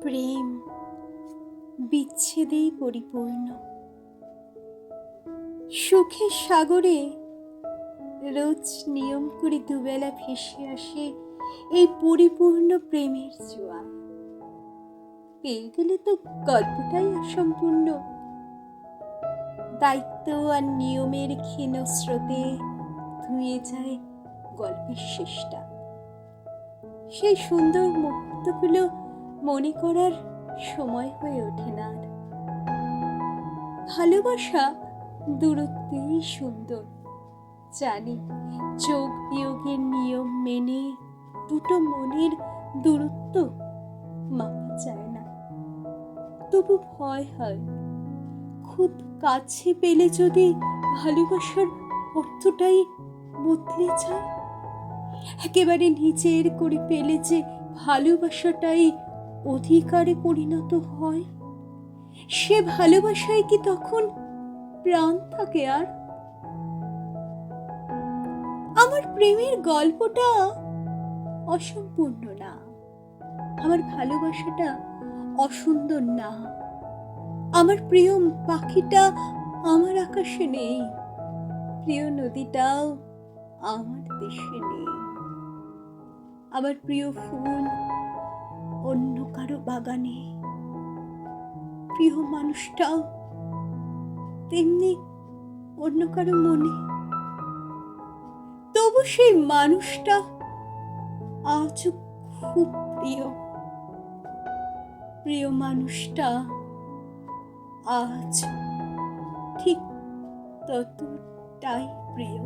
প্রেম বিচ্ছেদেই পরিপূর্ণ। সুখের সাগরে রোজ নিয়ম করে দুবেলা ভেসে আসে এই পরিপূর্ণ প্রেমের জোয়ার। পেয়ে গেলে তো গল্পটাই অসম্পূর্ণ। দায়িত্ব আর নিয়মের ক্ষীণ স্রোতে ধুয়ে যায় গল্পের শেষটা। সেই সুন্দর মুহূর্তগুলো মনে করার সময় হয়ে ওঠে না আর। ভালোবাসা দূরত্বেই সুন্দর, জানি। যোগ বিয়োগের নিয়ম মেনে দুটো মনের দূরত্ব মাপা যায় না। তবু ভয় হয়, খুব কাছে পেলে যদি ভালোবাসার অর্থটাই বদলে যায়। একেবারে নিজের করে পেলে যে ভালোবাসাটাই অধিকারে পরিণত হয়, সে ভালোবাসায় কি তখন প্রাণ থাকে আর? আমার প্রেমের গল্পটা অসম্পূর্ণ না, আমার ভালোবাসাটা অসুন্দর না, আমার প্রিয় পাখিটা আমার আকাশে নেই, প্রিয় নদীটাও আমার দেশে নেই, আমার প্রিয় ফুল অন্য কারো বাগানে, প্রিয় মানুষটাও তেমনি অন্য কারো মনে। তবু সেই মানুষটা আজও খুব প্রিয়, প্রিয় মানুষটা আজ ঠিক ততটাই প্রিয়।